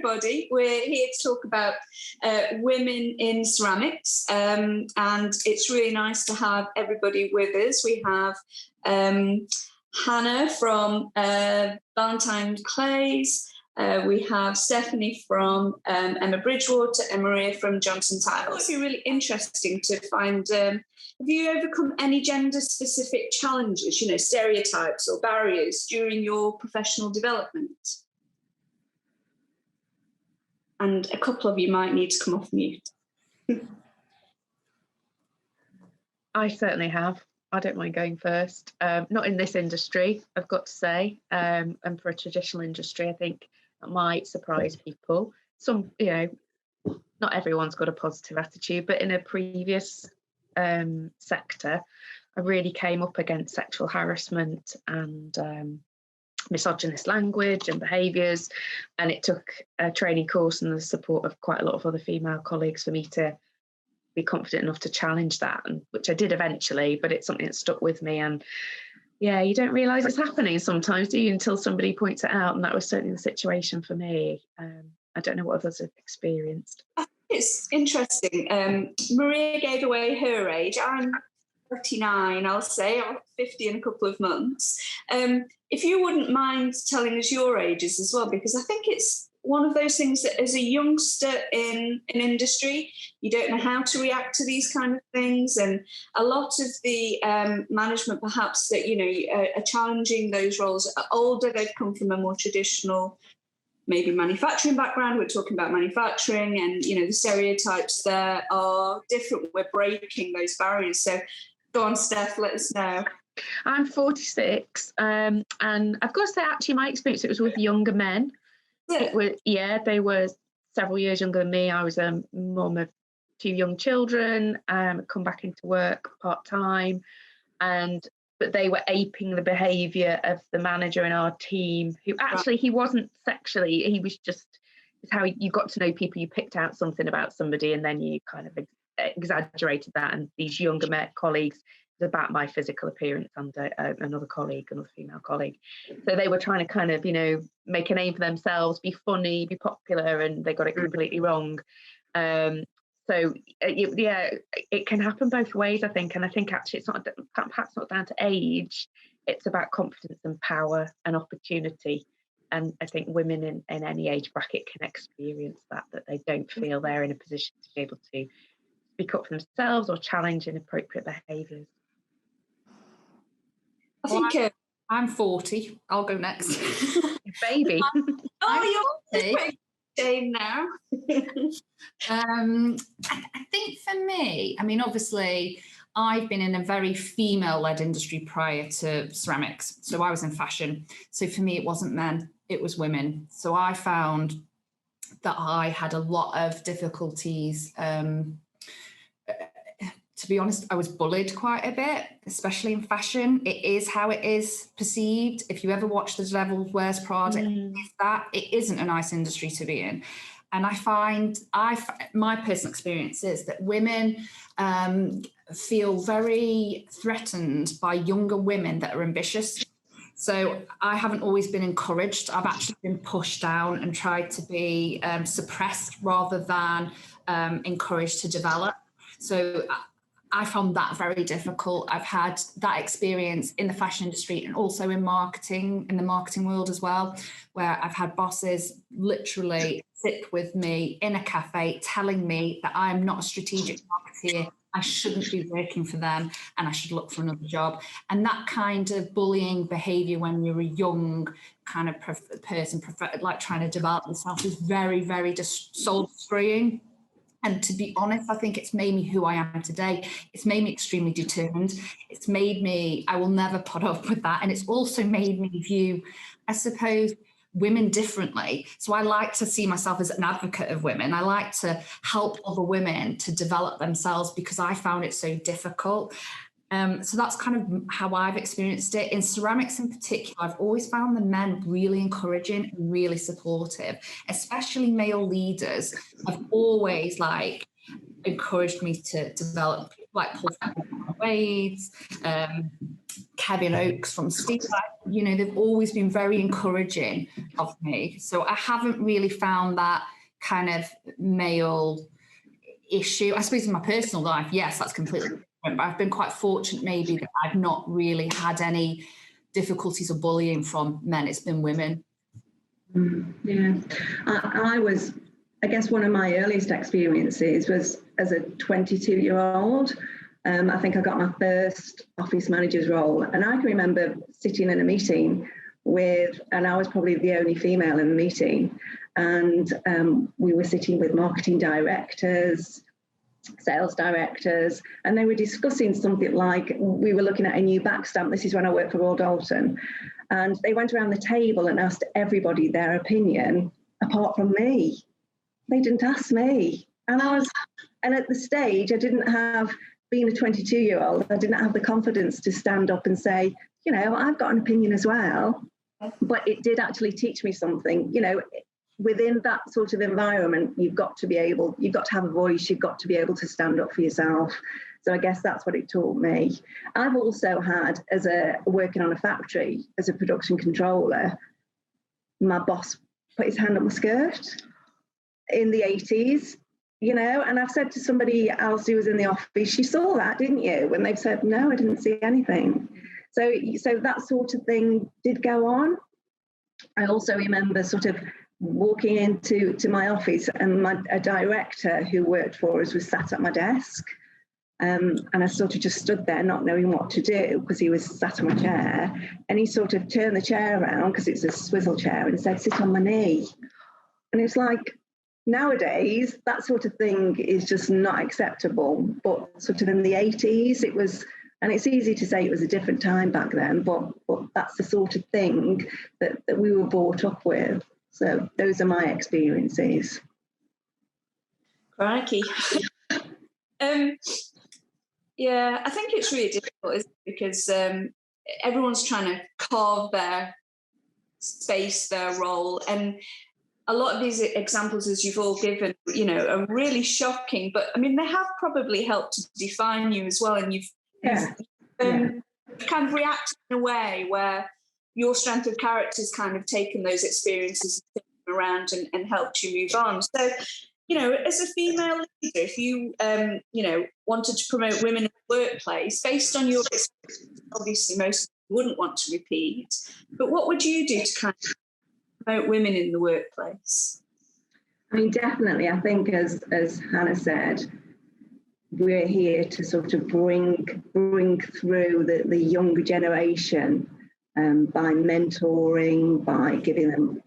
everybody. We're here to talk about women in ceramics, and it's really nice to have everybody with us. We have Hannah from Valentine Clays. We have Stephanie from Emma Bridgewater and Maria from Johnson Tiles. It would be really interesting to find, have you overcome any gender-specific challenges, stereotypes or barriers during your professional development? And a couple of you might need to come off mute. I certainly have. I don't mind going first. Not in this industry, I've got to say, and for a traditional industry, I think that might surprise people. Some, not everyone's got a positive attitude, but in a previous sector, I really came up against sexual harassment and misogynist language and behaviours, and it took a training course and the support of quite a lot of other female colleagues for me to be confident enough to challenge that, and which I did eventually, but it's something that stuck with me. And yeah, you don't realise it's happening sometimes, do you, until somebody points it out, and that was certainly the situation for me. I don't know what others have experienced. I think it's interesting. Maria gave away her age. I'm 39, I'll say. I'm 50 in a couple of months. If you wouldn't mind telling us your ages as well, because I think it's one of those things that as a youngster in an industry, you don't know how to react to these kind of things. And a lot of the management perhaps that, are challenging those roles are older. They've come from a more traditional, maybe manufacturing background. We're talking about manufacturing and, the stereotypes there are different. We're breaking those barriers. So go on, Steph, let us know. I'm 46 and I've got to say, actually, my experience, it was with younger men. They were several years younger than me. I was a mum of 2 young children, come back into work part-time, but they were aping the behaviour of the manager in our team, who actually, he wasn't sexually, he was just, it's how you got to know people. You picked out something about somebody and then you kind of exaggerated that, and these younger colleagues, about my physical appearance and another female colleague. So they were trying to kind of, make a name for themselves, be funny, be popular, and they got it completely wrong. It can happen both ways, I think. And I think actually it's not, perhaps not down to age, it's about confidence and power and opportunity. And I think women in any age bracket can experience that they don't feel they're in a position to be able to speak up for themselves or challenge inappropriate behaviours. I think I'm 40. I'll go next. Baby. You're shame now. I think for me, obviously, I've been in a very female-led industry prior to ceramics. So I was in fashion. So for me, it wasn't men, it was women. So I found that I had a lot of difficulties. To be honest, I was bullied quite a bit, especially in fashion. It is how it is perceived. If you ever watch The Devil Wears Prada, it isn't a nice industry to be in. And I find my personal experience is that women feel very threatened by younger women that are ambitious. So I haven't always been encouraged. I've actually been pushed down and tried to be suppressed rather than encouraged to develop. So I found that very difficult. I've had that experience in the fashion industry and also in marketing, in the marketing world as well, where I've had bosses literally sit with me in a cafe telling me that I'm not a strategic marketeer, I shouldn't be working for them, and I should look for another job. And that kind of bullying behaviour when you're a young kind of person, like trying to develop yourself, is very, very soul-destroying. And to be honest, I think it's made me who I am today. It's made me extremely determined. It's made me, I will never put up with that. And it's also made me view, I suppose, women differently. So I like to see myself as an advocate of women. I like to help other women to develop themselves because I found it so difficult. So that's kind of how I've experienced it. In ceramics in particular, I've always found the men really encouraging and really supportive, especially male leaders have always encouraged me to develop, like Paul Wades, Kevin Oakes from Steel, you know, they've always been very encouraging of me. So I haven't really found that kind of male issue. I suppose in my personal life, yes, that's completely different, but I've been quite fortunate maybe that I've not really had any difficulties or bullying from men. It's been women. Yeah, I guess one of my earliest experiences was as a 22-year-old. I think I got my first office manager's role, and I can remember sitting in a meeting and I was probably the only female in the meeting, and we were sitting with marketing directors, sales directors, and they were discussing something like, we were looking at a new back stamp. This is when I worked for Royal Dalton, and they went around the table and asked everybody their opinion apart from me. They didn't ask me, and at the stage I didn't have, being a 22-year-old, I didn't have the confidence to stand up and say, you know, I've got an opinion as well. But it did actually teach me something. You know, within that sort of environment, you've got to have a voice, you've got to be able to stand up for yourself. So I guess that's what it taught me. I've also had, working on a factory as a production controller, my boss put his hand up my skirt in the 80s, you know, and I've said to somebody else who was in the office, you saw that, didn't you? When they've said, no, I didn't see anything. So that sort of thing did go on. I also remember sort of walking into my office, and a director who worked for us was sat at my desk. And I sort of just stood there not knowing what to do because he was sat on my chair, and he sort of turned the chair around because it's a swivel chair and said, sit on my knee. And it's like, nowadays, that sort of thing is just not acceptable. But sort of in the 80s, it was, and it's easy to say it was a different time back then, but that's the sort of thing that we were brought up with. So those are my experiences. Crikey. Yeah, I think it's really difficult, isn't it? Because everyone's trying to carve their space, their role, and a lot of these examples, as you've all given, you know, are really shocking. But I mean, they have probably helped to define you as well, and you've kind of reacted in a way where your strength of character has kind of taken those experiences around and helped you move on. So, you know, as a female leader, if you, you know, wanted to promote women in the workplace, based on your experience, obviously most wouldn't want to repeat, but what would you do to kind of promote women in the workplace? I mean, definitely, I think as Hannah said, we're here to sort of bring through the younger generation by mentoring, by giving them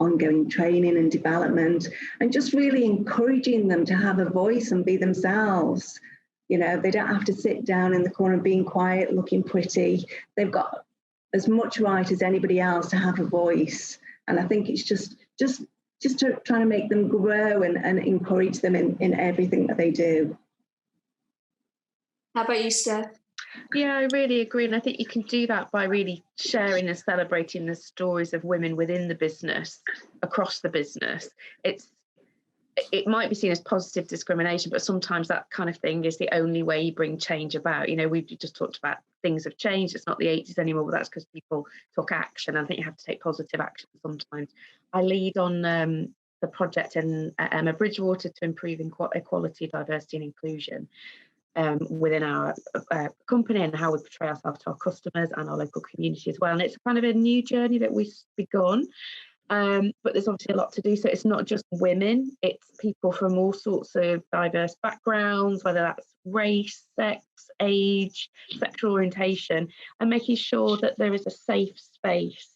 ongoing training and development, and just really encouraging them to have a voice and be themselves. You know, they don't have to sit down in the corner being quiet, looking pretty. They've got as much right as anybody else to have a voice. And I think it's just trying to make them grow and encourage them in everything that they do. How about you, Steph? Yeah, I really agree. And I think you can do that by really sharing and celebrating the stories of women within the business, across the business. It might be seen as positive discrimination, but sometimes that kind of thing is the only way you bring change about. You know, we've just talked about things have changed. It's not the 80s anymore, but that's because people took action. I think you have to take positive action sometimes. I lead on the project in Emma Bridgewater to improve equality, diversity and inclusion within our company, and how we portray ourselves to our customers and our local community as well. And it's kind of a new journey that we've begun. But there's obviously a lot to do. So it's not just women, it's people from all sorts of diverse backgrounds, whether that's race, sex, age, sexual orientation, and making sure that there is a safe space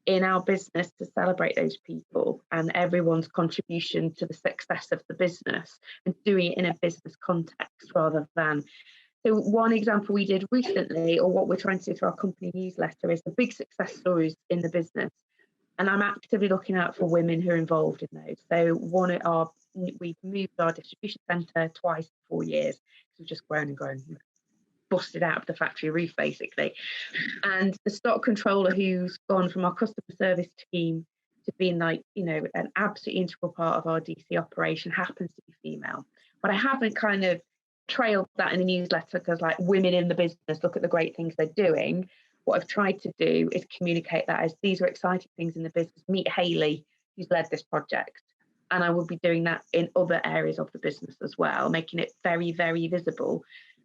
in our business to celebrate those people and everyone's contribution to the success of the business, and doing it in a business context rather than. So one example we did recently, or what we're trying to do through our company newsletter, is the big success stories in the business. And I'm actively looking out for women who are involved in those. So we've moved our distribution centre twice in 4 years. We've just grown and grown, busted out of the factory roof basically. And the stock controller who's gone from our customer service team to being like, you know, an absolutely integral part of our DC operation happens to be female. But I haven't kind of trailed that in the newsletter because, like, women in the business, look at the great things they're doing. what I've tried to do is communicate that as these are exciting things in the business. Meet Hayley, who's led this project. And I will be doing that in other areas of the business as well, making it very, very visible.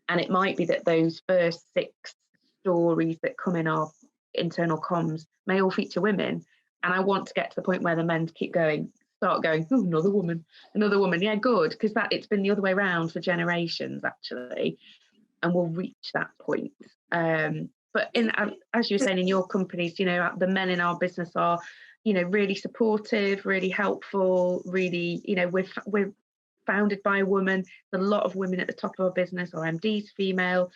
And it might be that those first 6 stories that come in our internal comms may all feature women. And I want to get to the point where the men start going, oh, another woman. Yeah, good, because it's been the other way around for generations, actually. And we'll reach that point. But as you were saying, in your companies, the men in our business are, really supportive, really helpful, really, we're founded by a woman. There's a lot of women at the top of our business. Our MD's female,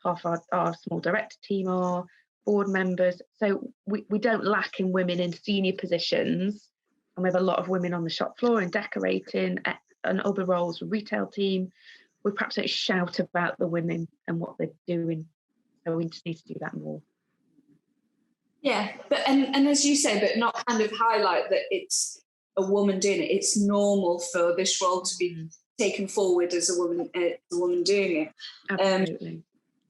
half our small director team are board members. So we don't lack in women in senior positions. And we have a lot of women on the shop floor and decorating and other roles, retail team. We perhaps don't shout about the women and what they're doing. So we just need to do that more. Yeah, but and as you say, but not kind of highlight that it's a woman doing it. It's normal for this role to be taken forward as a woman doing it. Absolutely.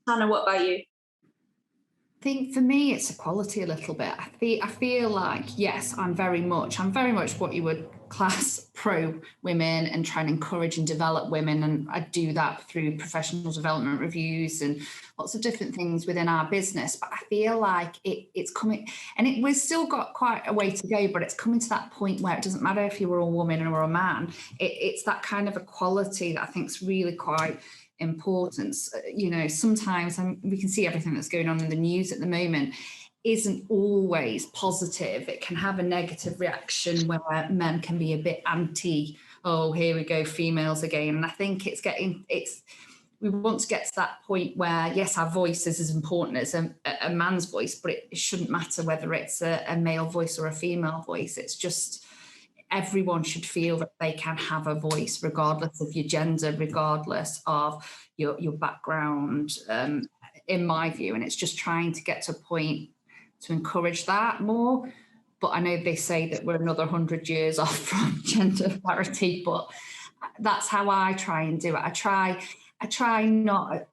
Hannah, what about you? I think for me it's equality a little bit. I feel like, yes, I'm very much what you would class pro women and try and encourage and develop women, and I do that through professional development reviews and lots of different things within our business. But I feel like it's coming, and we've still got quite a way to go, but it's coming to that point where it doesn't matter if you were a woman or a man. It's that kind of equality that I think is really quite important. Sometimes we can see everything that's going on in the news at the moment isn't always positive. It can have a negative reaction where men can be a bit anti, oh, here we go, females again. And I think we want to get to that point where, yes, our voice is as important as a man's voice, but it shouldn't matter whether it's a male voice or a female voice. It's just everyone should feel that they can have a voice, regardless of your gender, regardless of your background, in my view. And it's just trying to get to a point to encourage that more. But I know they say that we're another 100 years off from gender parity, but that's how I try and do it. I try not,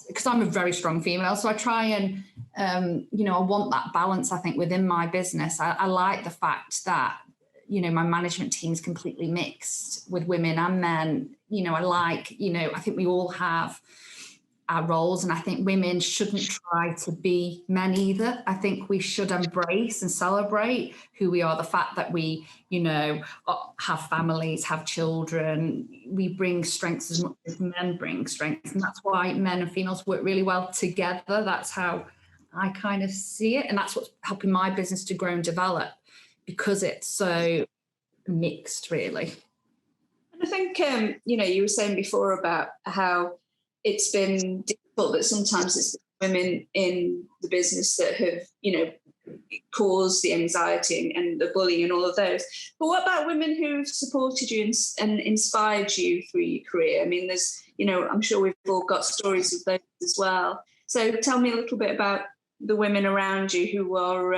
because I'm a very strong female, so I try and, I want that balance, I think, within my business. I like the fact that, my management team is completely mixed with women and men. I think we all have our roles, and I think women shouldn't try to be men either. I think we should embrace and celebrate who we are, the fact that we, have families, have children. We bring strengths as much as men bring strengths, and that's why men and females work really well together. That's how I kind of see it, and that's what's helping my business to grow and develop, because it's so mixed, really. And I think, you were saying before about how it's been difficult, that sometimes it's the women in the business that have, caused the anxiety and the bullying and all of those. But what about women who've supported you and inspired you through your career? I mean, there's, I'm sure we've all got stories of those as well. So tell me a little bit about the women around you who are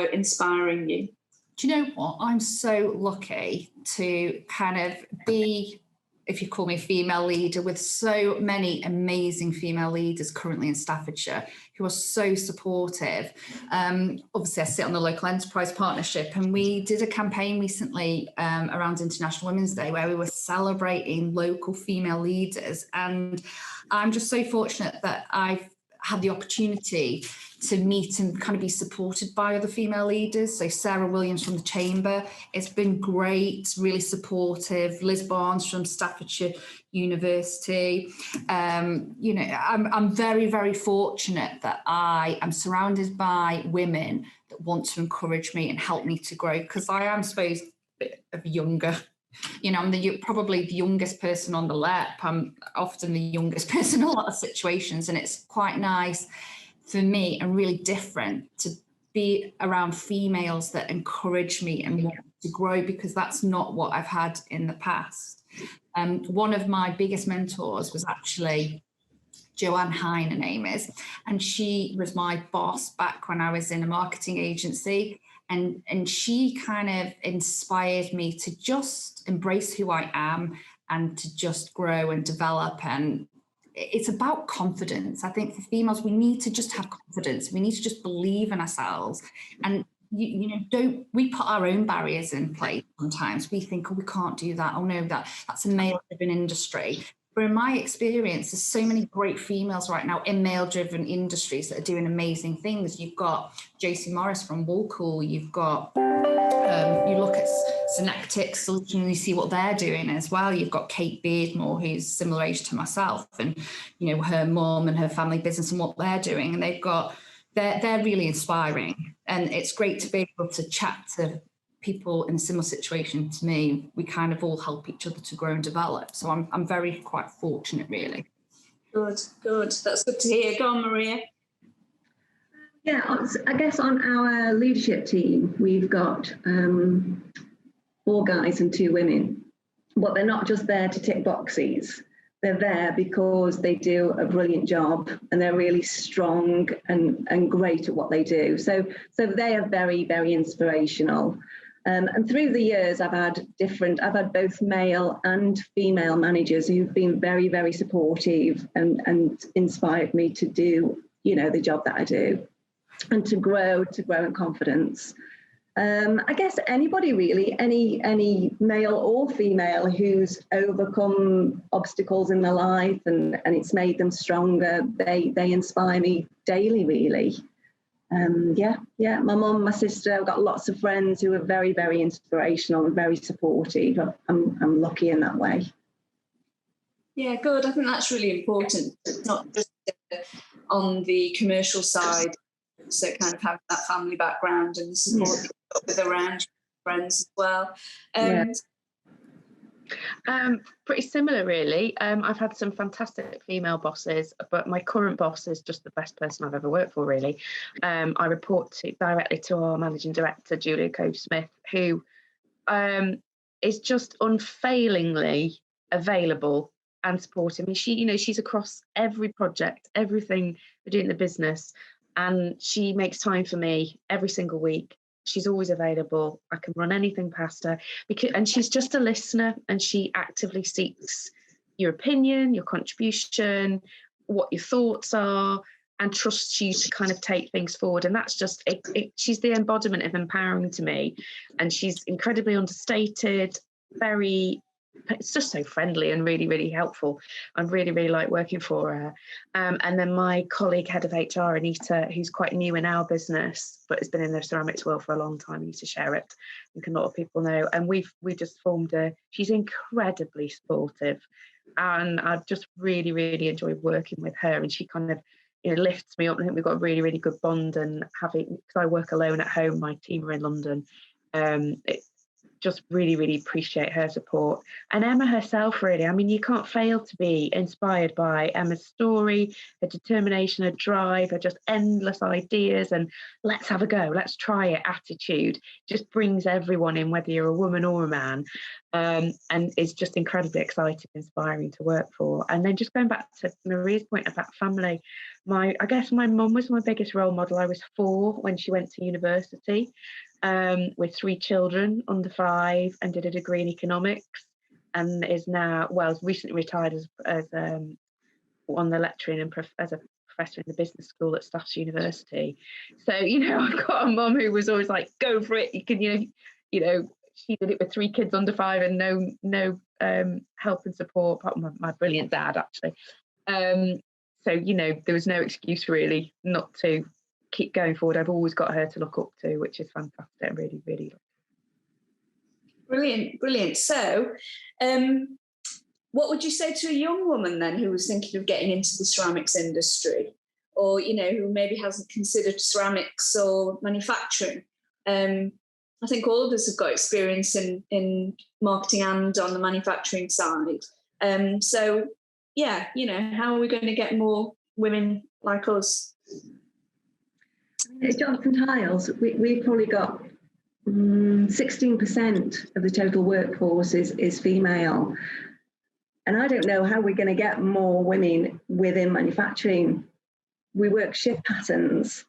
inspiring you. Do you know what? I'm so lucky to kind of be, if you call me a female leader, with so many amazing female leaders currently in Staffordshire who are so supportive. Obviously, I sit on the local enterprise partnership, and we did a campaign recently around International Women's Day where we were celebrating local female leaders. And I'm just so fortunate that I've had the opportunity to meet and kind of be supported by other female leaders. So Sarah Williams from the Chamber, it's been great, really supportive. Liz Barnes from Staffordshire University. I'm very, very fortunate that I am surrounded by women that want to encourage me and help me to grow, because I am, supposed a bit of younger. I'm probably the youngest person on the LEP. I'm often the youngest person in a lot of situations, and it's quite nice for me and really different to be around females that encourage me and want to grow, because that's not what I've had in the past. One of my biggest mentors was actually Joanne Hine, her name is, and she was my boss back when I was in a marketing agency. And she kind of inspired me to just embrace who I am and to just grow and develop. And it's about confidence. I think for females, we need to just have confidence. We need to just believe in ourselves. And we put our own barriers in place sometimes. We think, oh, we can't do that. Oh no, that's a male-driven industry. But in my experience, there's so many great females right now in male-driven industries that are doing amazing things. You've got Josie Morris from Woolcool. You've got, you look at Synectic Solutions, you see what they're doing as well. You've got Kate Beardmore, who's similar age to myself, and her mum and her family business and what they're doing. And they're really inspiring. And it's great to be able to chat to people in a similar situation to me. We kind of all help each other to grow and develop. So I'm very quite fortunate, really. Good. That's good to hear. Go on, Maria. Yeah, I guess on our leadership team, we've got 4 guys and 2 women, but they're not just there to tick boxes. They're there because they do a brilliant job and they're really strong and great at what they do. So they are very, very inspirational. And through the years, I've had both male and female managers who've been very, very supportive and inspired me to do, the job that I do and to grow in confidence. I guess anybody really, any male or female who's overcome obstacles in their life and it's made them stronger, they inspire me daily, really. My mum, my sister, I've got lots of friends who are very, very inspirational and very supportive. I'm lucky in that way. Yeah, good. I think that's really important. It's not just on the commercial side, so kind of having that family background and the support with around friends as well. Pretty similar, really. I've had some fantastic female bosses, but my current boss is just the best person I've ever worked for, really. I report directly to our managing director, Julia Cove-Smith, who is just unfailingly available and supportive. I mean, she's across every project, everything we do in the business, and she makes time for me every single week. She's always available. I can run anything past her and she's just a listener, and she actively seeks your opinion, your contribution, what your thoughts are, and trusts you to kind of take things forward. And that's just she's the embodiment of empowering to me, and she's incredibly understated, it's just so friendly and really, really helpful. I really, really like working for her. And then my colleague, head of HR, Anita, who's quite new in our business, but has been in the ceramics world for a long time. Anita Sherritt, I think a lot of people know. And we just formed she's incredibly supportive. And I've just really, really enjoyed working with her. And she kind of, lifts me up. I think we've got a really, really good bond. And because I work alone at home, my team are in London. Just really, really appreciate her support. And Emma herself, really, I mean, you can't fail to be inspired by Emma's story, her determination, her drive, her just endless ideas and let's have a go, let's try it attitude. Just brings everyone in, whether you're a woman or a man, and is just incredibly exciting, inspiring to work for. And then just going back to Maria's point about family, I guess my mum was my biggest role model. I was 4 when she went to university. With 3 children under 5, and did a degree in economics, and is now recently retired as on the lecturing and as a professor in the business school at Staff's University. So I've got a mum who was always like, go for it. You can she did it with 3 kids under 5 and no help and support, apart from my brilliant dad, actually. So there was no excuse really not to keep going forward. I've always got her to look up to, which is fantastic. Really, really brilliant. So what would you say to a young woman then who was thinking of getting into the ceramics industry, or who maybe hasn't considered ceramics or manufacturing? I think all of us have got experience in marketing and on the manufacturing side. So how are we going to get more women like us? At Johnson Tiles, we've probably got 16% of the total workforce is female. And I don't know how we're going to get more women within manufacturing. We work shift patterns,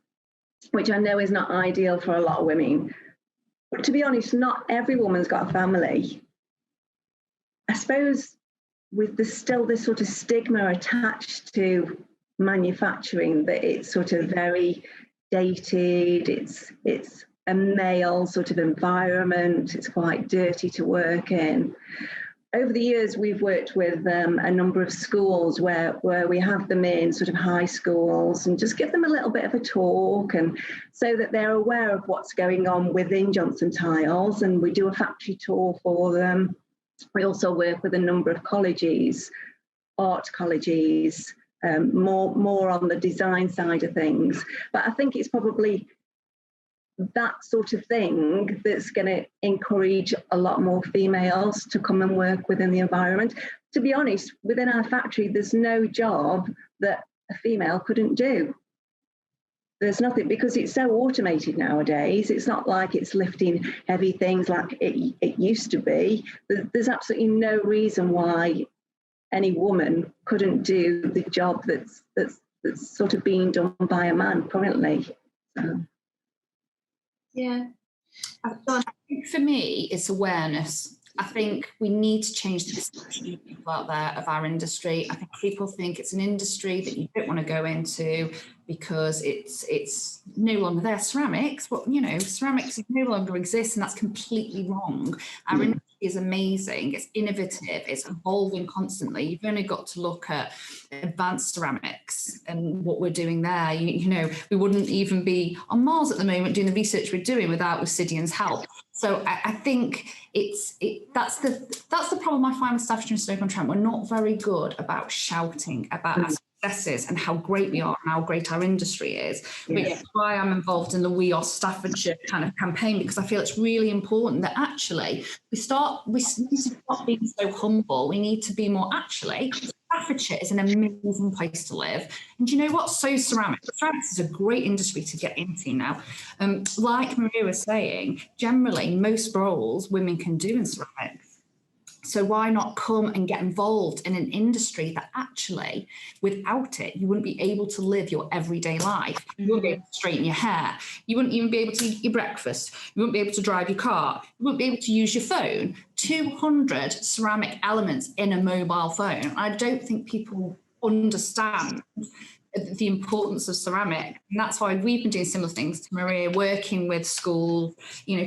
which I know is not ideal for a lot of women. But to be honest, not every woman's got a family. I suppose there's still this sort of stigma attached to manufacturing, that it's sort of very dated, it's a male sort of environment, it's quite dirty to work in. Over the years, we've worked with a number of schools where we have them in sort of high schools and just give them a little bit of a talk, and so that they're aware of what's going on within Johnson Tiles, and we do a factory tour for them. We also work with a number of colleges, art colleges, more on the design side of things. But I think it's probably that sort of thing that's going to encourage a lot more females to come and work within the environment. To be honest, within our factory, there's no job that a female couldn't do. There's nothing, because it's so automated nowadays. It's not like it's lifting heavy things like it used to be. There's absolutely no reason why any woman couldn't do the job that's sort of being done by a man currently. So. Yeah. I think for me, it's awareness. I think we need to change the perception of people out there of our industry. I think people think it's an industry that you don't want to go into because it's no longer there. Ceramics, well, ceramics no longer exists, and that's completely wrong. Our industry is amazing, it's innovative, it's evolving constantly. You've only got to look at advanced ceramics and what we're doing there. We wouldn't even be on Mars at the moment doing the research we're doing without Obsidian's help. So I think that's the problem I find with Staffordshire and Stoke-on-Trent. We're not very good about shouting about our successes and how great we are and how great our industry is. Which is why I'm involved in the We Are Staffordshire kind of campaign, because I feel it's really important that actually we need to stop being so humble. We need to be more Staffordshire is an amazing place to live. And do you know what? So ceramics. Ceramics is a great industry to get into now. Like Maria was saying, generally most roles women can do in ceramics. So why not come and get involved in an industry that actually, without it, you wouldn't be able to live your everyday life. You wouldn't be able to straighten your hair. You wouldn't even be able to eat your breakfast. You wouldn't be able to drive your car. You wouldn't be able to use your phone. 200 ceramic elements in a mobile phone. I don't think people understand the importance of ceramic, and that's why we've been doing similar things to Maria, working with schools,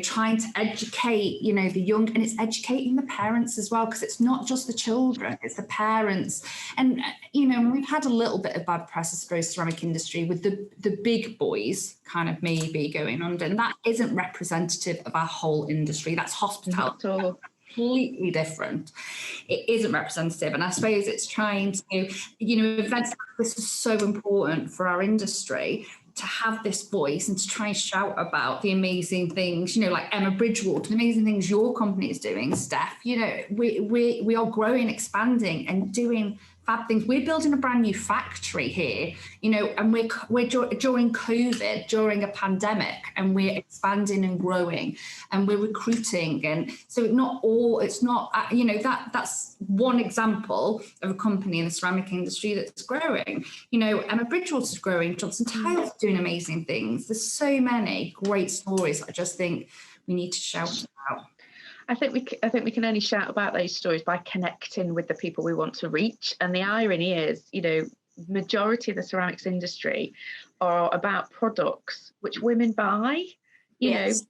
trying to educate the young, and it's educating the parents as well, because it's not just the children, it's the parents. And we've had a little bit of bad press, I suppose, ceramic industry with the big boys kind of maybe going under, and that isn't representative of our whole industry. That's hospitality. Completely different. It isn't representative, and I suppose it's trying to, events like this is so important for our industry to have this voice and to try and shout about the amazing things, like Emma Bridgewater, the amazing things your company is doing, Steph. We are growing, expanding, and doing fab things. We're building a brand new factory here, and we're during COVID, during a pandemic, and we're expanding and growing, and we're recruiting. And so that's one example of a company in the ceramic industry that's growing. Emma Bridgewater's growing, Johnson Tiles doing amazing things. There's so many great stories. I just think we need to shout about. I think we can only shout about those stories by connecting with the people we want to reach. And the irony is, majority of the ceramics industry are about products which women buy.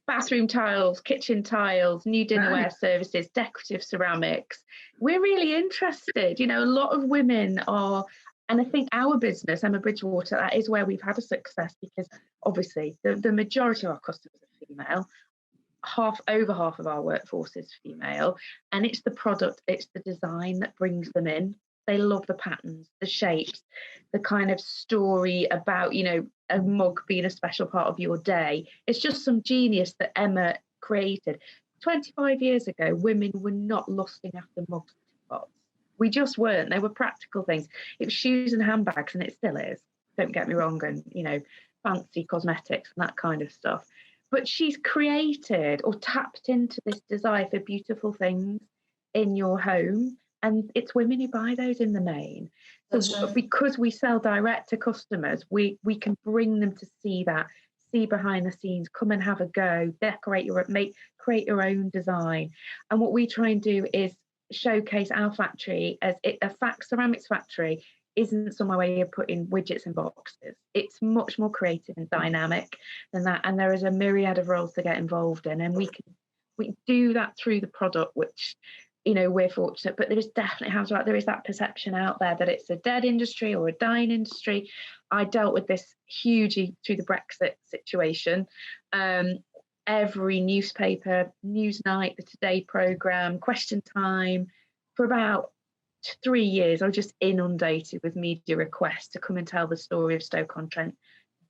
Bathroom tiles, kitchen tiles, new dinnerware services, decorative ceramics. We're really interested. A lot of women are, and I think our business, Emma Bridgewater, that is where we've had a success, because obviously the majority of our customers are female. Over half of our workforce is female, and it's the product, it's the design that brings them in. They love the patterns, the shapes, the kind of story about, a mug being a special part of your day. It's just some genius that Emma created. 25 years ago, women were not lusting after mugs and pots. We just weren't. They were practical things. It was shoes and handbags, and it still is. Don't get me wrong, and, fancy cosmetics and that kind of stuff. But she's created or tapped into this desire for beautiful things in your home. And it's women who buy those in the main. So because we sell direct to customers, we can bring them to see behind the scenes, come and have a go, create your own design. And what we try and do is showcase our factory as a ceramics factory isn't somewhere where you're putting widgets in boxes. It's much more creative and dynamic than that, and there is a myriad of roles to get involved in, and we do that through the product, which, you know, we're fortunate. But there is definitely there is that perception out there that it's a dead industry or a dying industry. I dealt with this hugely through the Brexit situation. Every newspaper, Newsnight, the Today programme, Question Time, for about 3 years, I was just inundated with media requests to come and tell the story of Stoke-on-Trent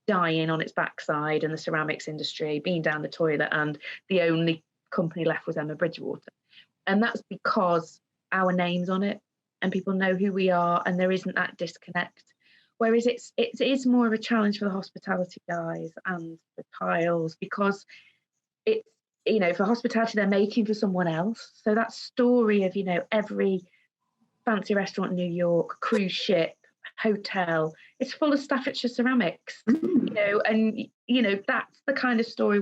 dying on its backside and the ceramics industry being down the toilet, and the only company left was Emma Bridgewater. And that's because our name's on it and people know who we are, and there isn't that disconnect. Whereas it is more of a challenge for the hospitality guys and the tiles, because it's, you know, for hospitality, they're making for someone else. So that story of, you know, every fancy restaurant in New York, cruise ship, hotel, it's full of Staffordshire ceramics, you know, and, you know, that's the kind of story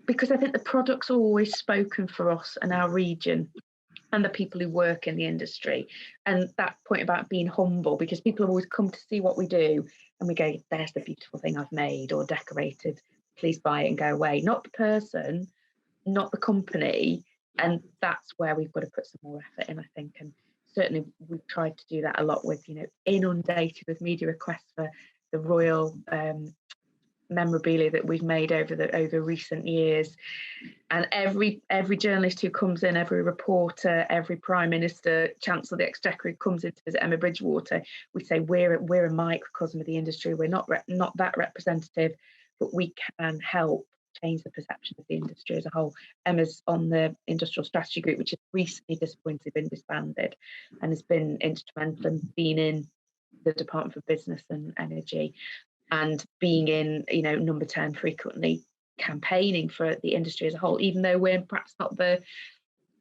because I think the product's always spoken for us and our region and the people who work in the industry. And that point about being humble, because people have always come to see what we do and we go, there's the beautiful thing I've made or decorated, please buy it and go away. Not the person, not the company. And that's where we've got to put some more effort in, I think. And certainly we've tried to do that a lot with, you know, inundated with media requests for the royal memorabilia that we've made over recent years. And every journalist who comes in, every reporter, every Prime Minister, Chancellor of the Exchequer who comes in to visit Emma Bridgewater, we say we're a microcosm of the industry. We're not that representative, but we can help change the perception of the industry as a whole. Emma's on the Industrial Strategy Group, which has recently disappointingly been disbanded, and has been instrumental in being in the Department for Business and Energy, and being in, you know, number 10 frequently, campaigning for the industry as a whole, even though we're perhaps not the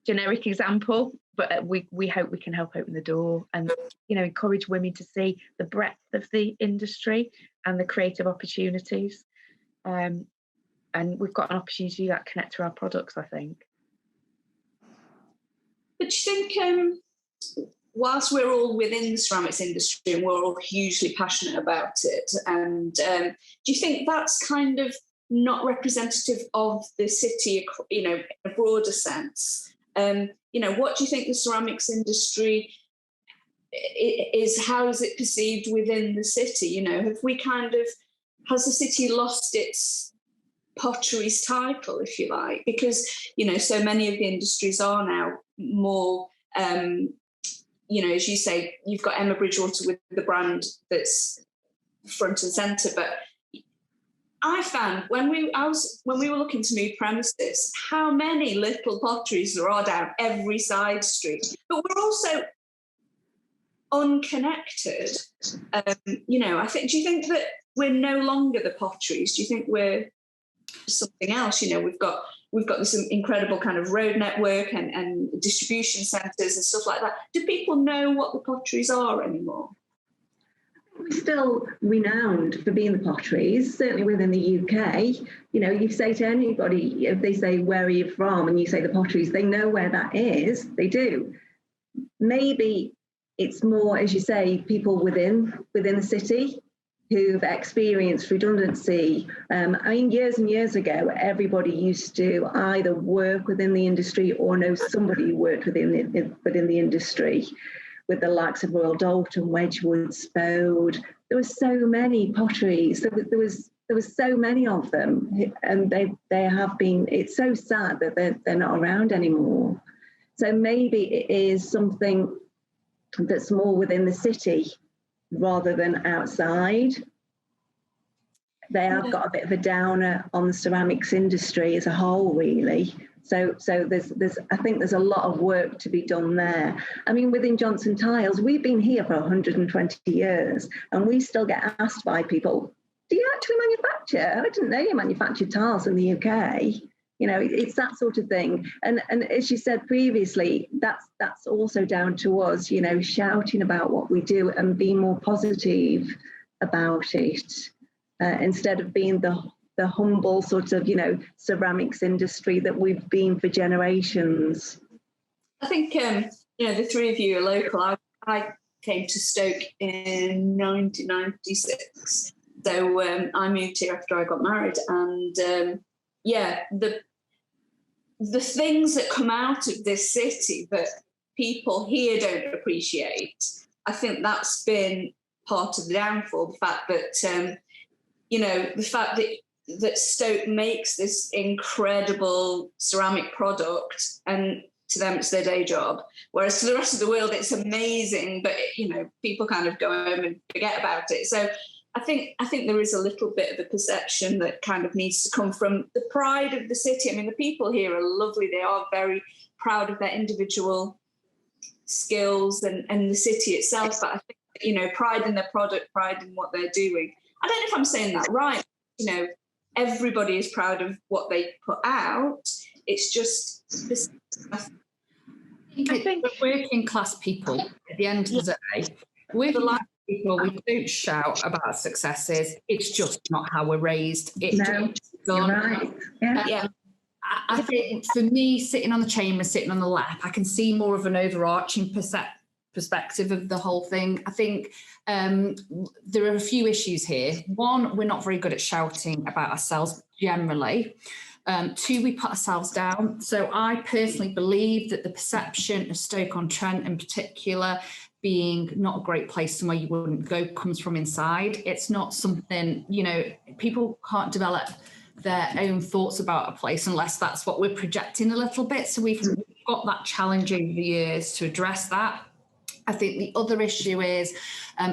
generic example, but we hope we can help open the door and, you know, encourage women to see the breadth of the industry and the creative opportunities. And we've got an opportunity to do that, connect to our products, I think. But do you think, whilst we're all within the ceramics industry and we're all hugely passionate about it, and do you think that's kind of not representative of the city, you know, in a broader sense? You know, what do you think the ceramics industry is? How is it perceived within the city? You know, has the city lost its pottery's title, if you like? Because, you know, so many of the industries are now more, you know, as you say, you've got Emma Bridgewater with the brand that's front and centre. But I found when we were looking to move premises, how many little potteries there are down every side street. But we're also unconnected. You know, do you think that we're no longer the potteries? Do you think we're something else? You know, we've got this incredible kind of road network and distribution centres and stuff like that. Do people know what the potteries are anymore? We're still renowned for being the potteries, certainly within the UK. You know, you say to anybody, if they say, where are you from? And you say the potteries, they know where that is. They do. Maybe it's more, as you say, people within the city who've experienced redundancy. I mean, years and years ago, everybody used to either work within the industry or know somebody who worked within the industry, with the likes of Royal Dalton, Wedgwood, Spode. There were so many potteries. There was so many of them, and they have been. It's so sad that they're not around anymore. So maybe it is something that's more within the city rather than outside. They have got a bit of a downer on the ceramics industry as a whole, really. So there's I think there's a lot of work to be done there. I mean, within Johnson Tiles, we've been here for 120 years, and we still get asked by people, do you actually manufacture? I didn't know you manufactured tiles in the UK. You know, it's that sort of thing. And as you said previously, that's also down to us, you know, shouting about what we do and being more positive about it, instead of being the humble sort of, you know, ceramics industry that we've been for generations. I think, the three of you are local. I came to Stoke in 1996. So I moved here after I got married. And the things that come out of this city that people here don't appreciate, I think that's been part of the downfall. The fact that, that Stoke makes this incredible ceramic product, and to them it's their day job, whereas to the rest of the world it's amazing, but people kind of go home and forget about it. So I think there is a little bit of a perception that kind of needs to come from the pride of the city. I mean, the people here are lovely. They are very proud of their individual skills and the city itself, but I think pride in their product, pride in what they're doing. I don't know if I'm saying that right. Everybody is proud of what they put out. It's just this. I think we're working class people at the end of the day. Working class people, we don't shout about successes. It's just not how we're raised. You're right. Yeah. I think for me, sitting on the chamber, sitting on the lap, I can see more of an overarching perspective of the whole thing. I think there are a few issues here. One, we're not very good at shouting about ourselves generally. Two, we put ourselves down. So I personally believe that the perception of Stoke-on-Trent in particular being not a great place, somewhere you wouldn't go, comes from inside. It's not something, people can't develop their own thoughts about a place unless that's what we're projecting a little bit. So we've got that challenge over the years to address that. I think the other issue is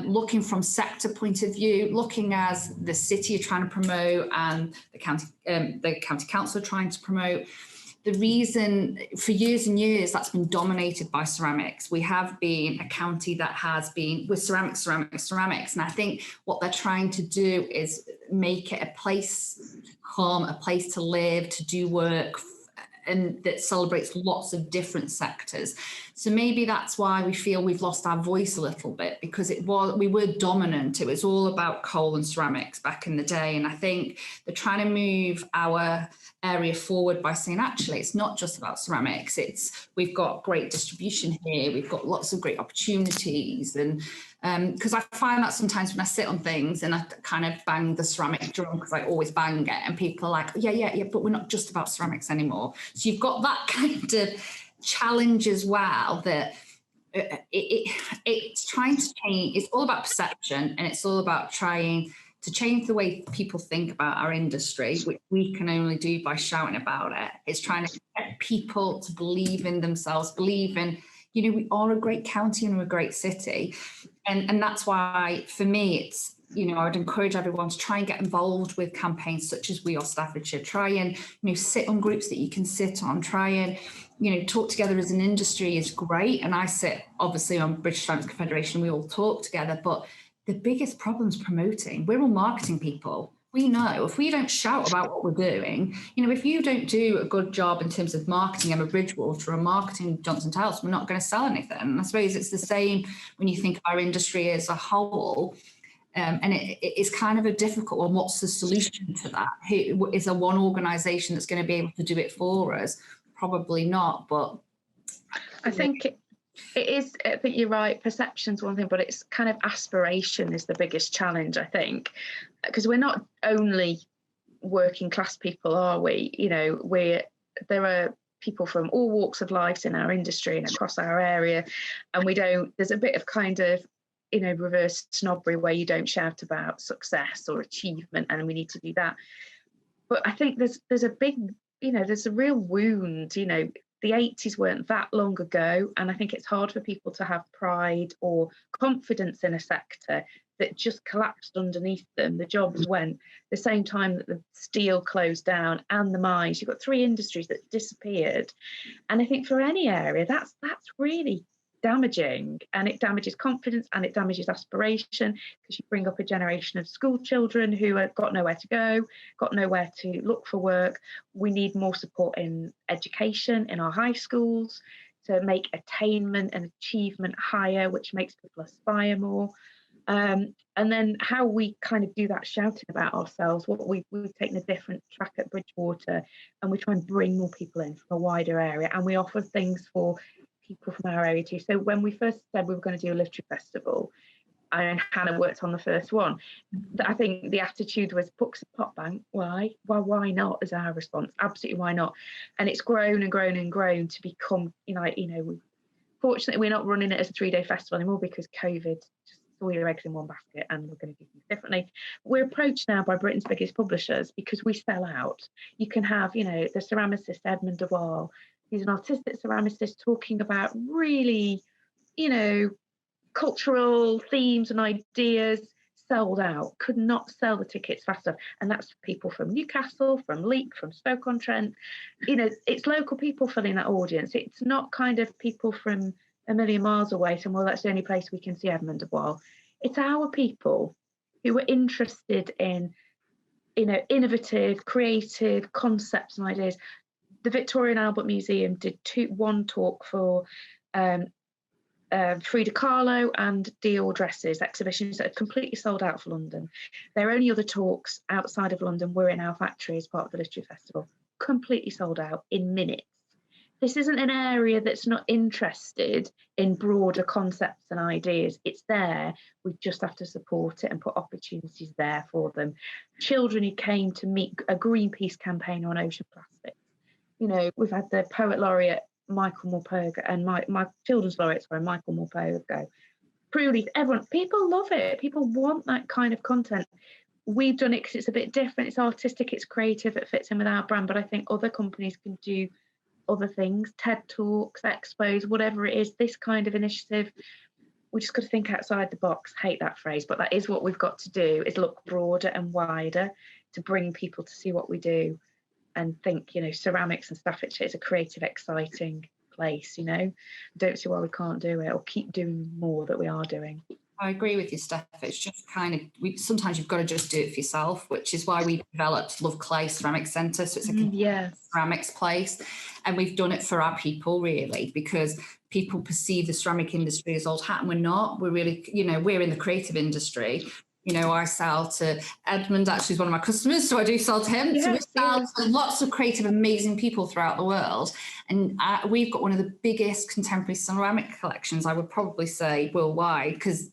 looking from sector point of view, looking as the city are trying to promote and the county council are trying to promote. The reason for years and years that's been dominated by ceramics. We have been a county that has been with ceramics. And I think what they're trying to do is make it a place to come, a place to live, to do work, and that celebrates lots of different sectors. So maybe that's why we feel we've lost our voice a little bit, because we were dominant. It was all about coal and ceramics back in the day. And I think they're trying to move our area forward by saying, actually, it's not just about ceramics. We've got great distribution here. We've got lots of great opportunities. And because I find that sometimes when I sit on things and I kind of bang the ceramic drum, because I always bang it, and people are like, yeah, but we're not just about ceramics anymore. So you've got that kind of challenge as well, that it's trying to change. It's all about perception, and it's all about trying to change the way people think about our industry, which we can only do by shouting about it. It's trying to get people to believe in themselves, believe in, we are a great county and we're a great city. And that's why, for me, it's, I would encourage everyone to try and get involved with campaigns such as We Are Staffordshire. Try and, sit on groups that you can sit on. Try and, talk together as an industry is great. And I sit, obviously, on British Ceramics Confederation. We all talk together. But the biggest problem is promoting. We're all marketing people. We know if we don't shout about what we're doing, if you don't do a good job in terms of marketing Emma Bridgewater or marketing Johnson Tiles, we're not going to sell anything. And I suppose it's the same when you think of our industry as a whole. And it's kind of a difficult one. What's the solution to that? Is there one organisation that's going to be able to do it for us? Probably not. But I think it is. I think you're right. Perception's one thing, but it's kind of aspiration is the biggest challenge, I think, because we're not only working class people, are we? There are people from all walks of life in our industry and across our area, and there's a bit of kind of reverse snobbery where you don't shout about success or achievement, and we need to do that. But I think there's a big, there's a real wound. The 80s weren't that long ago, and I think it's hard for people to have pride or confidence in a sector that just collapsed underneath them. The jobs went the same time that the steel closed down and the mines. You've got three industries that disappeared, and I think for any area that's really damaging, and it damages confidence and it damages aspiration, because you bring up a generation of school children who have got nowhere to go, got nowhere to look for work. We need more support in education in our high schools to make attainment and achievement higher, which makes people aspire more. And then how we kind of do that shouting about ourselves, we've taken a different track at Bridgewater, and we try and bring more people in from a wider area, and we offer things for people from our area too. So when we first said we were going to do a literary festival, and Hannah worked on the first one, I think the attitude was books and pop bank. Why? Well, why not? Is our response. Absolutely, why not? And it's grown and grown and grown to become, fortunately, we're not running it as a 3-day festival anymore because COVID just threw your eggs in one basket, and we're going to do things differently. We're approached now by Britain's biggest publishers because we sell out. You can have, the ceramicist Edmund de Waal. He's an artistic ceramicist talking about really, cultural themes and ideas, sold out, could not sell the tickets fast enough. And that's people from Newcastle, from Leek, from Stoke-on-Trent. It's local people filling that audience. It's not kind of people from a million miles away saying, well, that's the only place we can see Edmund de Waal. It's our people who are interested in, innovative, creative concepts and ideas. The Victoria and Albert Museum did one talk for Frida Kahlo and Dior dresses exhibitions that are completely sold out for London. Their only other talks outside of London were in our factory as part of the Literary Festival, completely sold out in minutes. This isn't an area that's not interested in broader concepts and ideas. It's there. We just have to support it and put opportunities there for them. Children who came to meet a Greenpeace campaign on ocean plastics. We've had the poet laureate Michael Morpurgo and my children's laureate, Michael Morpurgo. Truly, people love it. People want that kind of content. We've done it because it's a bit different. It's artistic, it's creative, it fits in with our brand. But I think other companies can do other things, TED Talks, expos, whatever it is, this kind of initiative. We just got to think outside the box. I hate that phrase, but that is what we've got to do, is look broader and wider to bring people to see what we do. And think, ceramics and Staffordshire is a creative, exciting place, Don't see why we can't do it or keep doing more that we are doing. I agree with you, Steph. It's just sometimes you've got to just do it for yourself, which is why we developed Love Clay Ceramic Centre. So it's a ceramics place. And we've done it for our people, really, because people perceive the ceramic industry as old hat, and we're not. We're really, we're in the creative industry. I sell to Edmund, actually is one of my customers, so I do sell to him. So we sell to lots of creative, amazing people throughout the world. And we've got one of the biggest contemporary ceramic collections, I would probably say, worldwide, because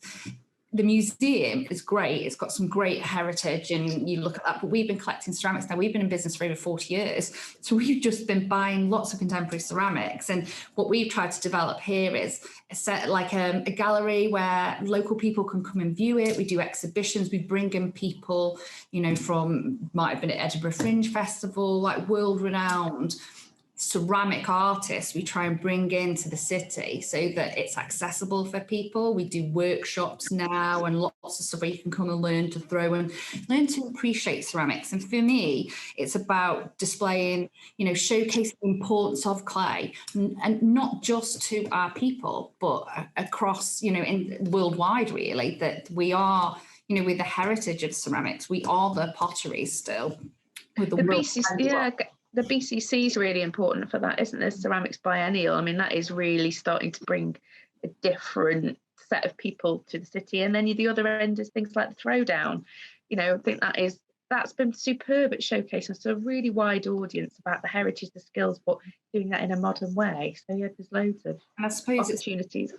the museum is great. It's got some great heritage, and you look at that. But we've been collecting ceramics now. We've been in business for over 40 years. So we've just been buying lots of contemporary ceramics. And what we've tried to develop here is a gallery where local people can come and view it. We do exhibitions. We bring in people, from, might have been at Edinburgh Fringe Festival, like world-renowned ceramic artists we try and bring into the city so that it's accessible for people. We do workshops now and lots of stuff where you can come and learn to throw and learn to appreciate ceramics. And for me, it's about displaying, showcasing the importance of clay, and not just to our people, but across, in worldwide, really, that we are, with the heritage of ceramics, we are the pottery still. With The BCC is really important for that, isn't there? Ceramics Biennial. I mean, that is really starting to bring a different set of people to the city. And then the other end is things like the Throwdown. I think that's been superb at showcasing to a really wide audience about the heritage, the skills, but doing that in a modern way. So there's loads of opportunities.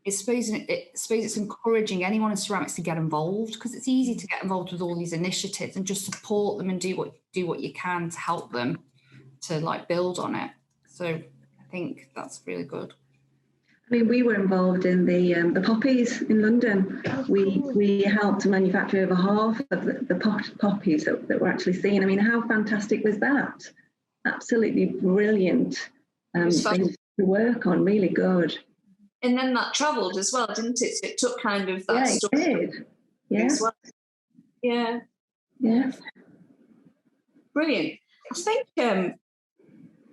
I suppose it's encouraging anyone in ceramics to get involved, because it's easy to get involved with all these initiatives and just support them and do what you can to help them to build on it. So I think that's really good. I mean, we were involved in the poppies in London. We helped to manufacture over half of the poppies that were actually seen. I mean, how fantastic was that? Absolutely brilliant things to work on, really good. And then that travelled as well, didn't it? So it took kind of that stuff. Yeah, it did. Yeah. As well. Yeah. Yeah. Brilliant. I think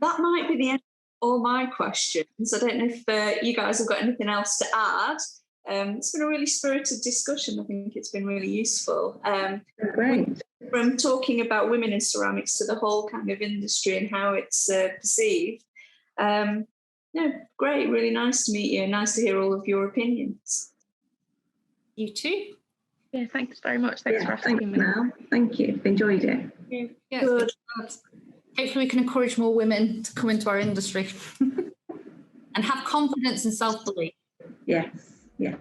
that might be the end of all my questions. I don't know if you guys have got anything else to add. It's been a really spirited discussion. I think it's been really useful. Great. From talking about women in ceramics to the whole kind of industry and how it's perceived. Great. Really nice to meet you. Nice to hear all of your opinions. You too. Yeah, thanks very much. Thanks for asking me. Mal. Thank you. Enjoyed it. Yeah, good. Hopefully we can encourage more women to come into our industry and and have confidence and self-belief. Yes, yes.